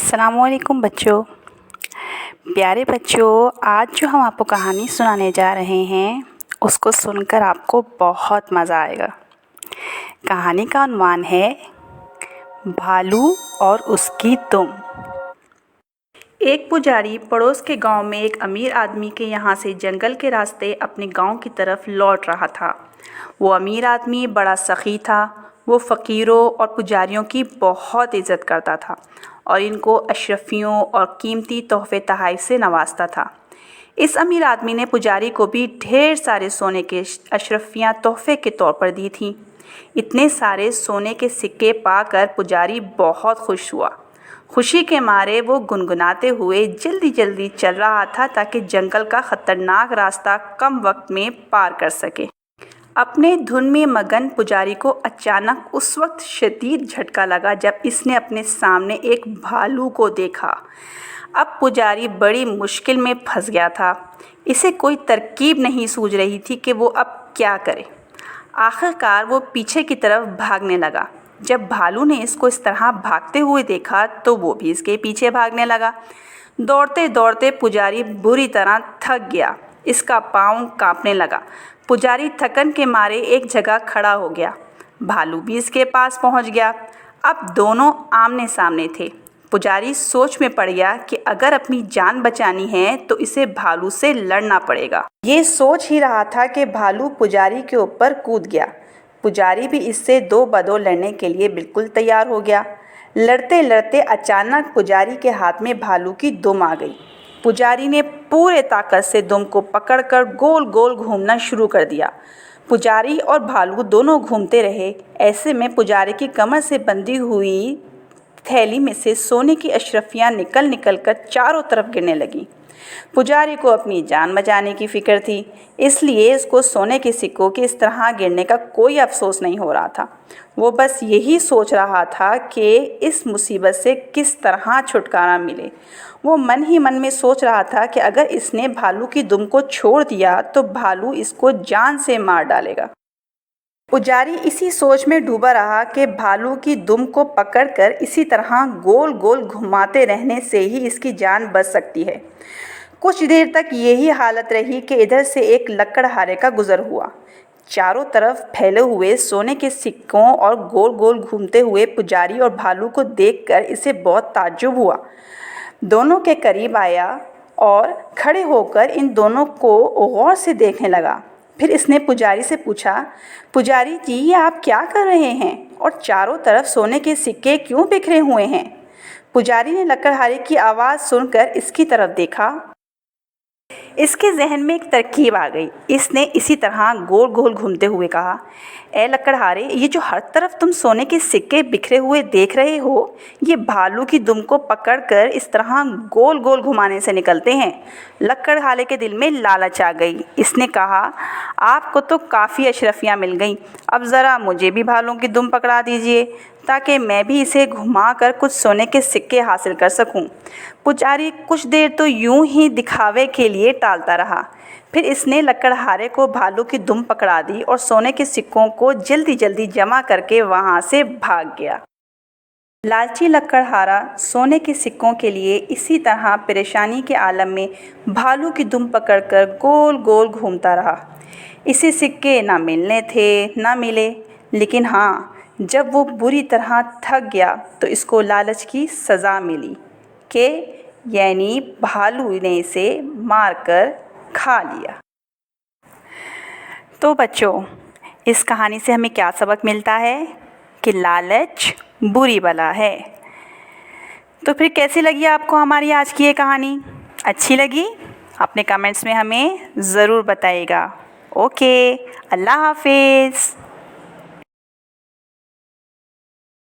अस्सलामुअलैकुम बच्चों। प्यारे बच्चों, आज जो हम आपको कहानी सुनाने जा रहे हैं उसको सुनकर आपको बहुत मज़ा आएगा। कहानी का उन्वान है भालू और उसकी दुम। एक पुजारी पड़ोस के गांव में एक अमीर आदमी के यहाँ से जंगल के रास्ते अपने गांव की तरफ लौट रहा था। वो अमीर आदमी बड़ा सखी था। वो फ़कीरों और पुजारियों की बहुत इज़्ज़त करता था और इनको अशरफियों और कीमती तोहफ़े तोहफ़ से नवाजता था। इस अमीर आदमी ने पुजारी को भी ढेर सारे सोने के अशरफियाँ तोहफ़े के तौर पर दी थीं। इतने सारे सोने के सिक्के पाकर पुजारी बहुत खुश हुआ। खुशी के मारे वो गुनगुनाते हुए जल्दी जल्दी चल रहा था ताकि जंगल का ख़तरनाक रास्ता कम वक्त में पार कर सके। अपने धुन में मगन पुजारी को अचानक उस वक्त शदीद झटका लगा जब इसने अपने सामने एक भालू को देखा। अब पुजारी बड़ी मुश्किल में फंस गया था। इसे कोई तरकीब नहीं सूझ रही थी कि वो अब क्या करे। आखिरकार वो पीछे की तरफ भागने लगा। जब भालू ने इसको इस तरह भागते हुए देखा तो वो भी इसके पीछे भागने लगा। दौड़ते दौड़ते पुजारी बुरी तरह थक गया। इसका पाँव कांपने लगा। पुजारी थकन के मारे एक जगह खड़ा हो गया। भालू भी इसके पास पहुंच गया। अब दोनों आमने सामने थे। पुजारी सोच में पड़ गया कि अगर अपनी जान बचानी है तो इसे भालू से लड़ना पड़ेगा। ये सोच ही रहा था कि भालू पुजारी के ऊपर कूद गया। पुजारी भी इससे दो बदो लड़ने के लिए बिल्कुल तैयार हो गया। लड़ते लड़ते अचानक पुजारी के हाथ में भालू की दुम आ गई। पुजारी ने पूरे ताकत से दुम को पकड़कर गोल गोल घूमना शुरू कर दिया। पुजारी और भालू दोनों घूमते रहे। ऐसे में पुजारी की कमर से बंधी हुई थैली में से सोने की अशरफियाँ निकल कर चारों तरफ गिरने लगीं। पुजारी को अपनी जान बचाने की फ़िक्र थी, इसलिए इसको सोने के सिक्कों के इस तरह गिरने का कोई अफसोस नहीं हो रहा था। वो बस यही सोच रहा था कि इस मुसीबत से किस तरह छुटकारा मिले। वो मन ही मन में सोच रहा था कि अगर इसने भालू की दुम को छोड़ दिया तो भालू इसको जान से मार डालेगा। पुजारी इसी सोच में डूबा रहा कि भालू की दुम को पकड़कर इसी तरह गोल गोल घुमाते रहने से ही इसकी जान बच सकती है। कुछ देर तक यही हालत रही कि इधर से एक लकड़हारे का गुज़र हुआ। चारों तरफ फैले हुए सोने के सिक्कों और गोल गोल घूमते हुए पुजारी और भालू को देखकर इसे बहुत ताज्जुब हुआ। दोनों के करीब आया और खड़े होकर इन दोनों को गौर से देखने लगा। फिर इसने पुजारी से पूछा, पुजारी जी, ये आप क्या कर रहे हैं और चारों तरफ सोने के सिक्के क्यों बिखरे हुए हैं? पुजारी ने लकड़हारे की आवाज़ सुनकर इसकी तरफ देखा। इसके जहन में एक तरकीब आ गई। इसने इसी तरह गोल गोल घूमते हुए कहा, ए लकड़हारे, ये जो हर तरफ तुम सोने के सिक्के बिखरे हुए देख रहे हो, ये भालू की दुम को पकड़कर इस तरह गोल गोल घुमाने से निकलते हैं। लकड़हारे के दिल में लालच आ गई। इसने कहा, आपको तो काफ़ी अशरफियाँ मिल गईं, अब ज़रा मुझे भी भालू की दुम पकड़ा दीजिए ताकि मैं भी इसे घुमाकर कुछ सोने के सिक्के हासिल कर सकूं। पुजारी कुछ देर तो यूं ही दिखावे के लिए टालता रहा। फिर इसने लकड़हारे को भालू की दुम पकड़ा दी और सोने के सिक्कों को जल्दी जल्दी जमा करके वहां से भाग गया। लालची लकड़हारा सोने के सिक्कों के लिए इसी तरह परेशानी के आलम में भालू की दुम पकड़कर गोल गोल घूमता रहा। इसे सिक्के ना मिलने थे ना मिले, लेकिन हाँ, जब वो बुरी तरह थक गया तो इसको लालच की सज़ा मिली कि यानी भालू ने इसे मारकर खा लिया। तो बच्चों, इस कहानी से हमें क्या सबक मिलता है कि लालच बुरी बला है। तो फिर कैसी लगी आपको हमारी आज की ये कहानी? अच्छी लगी? अपने कमेंट्स में हमें ज़रूर बताइएगा। ओके, अल्लाह हाफिज़।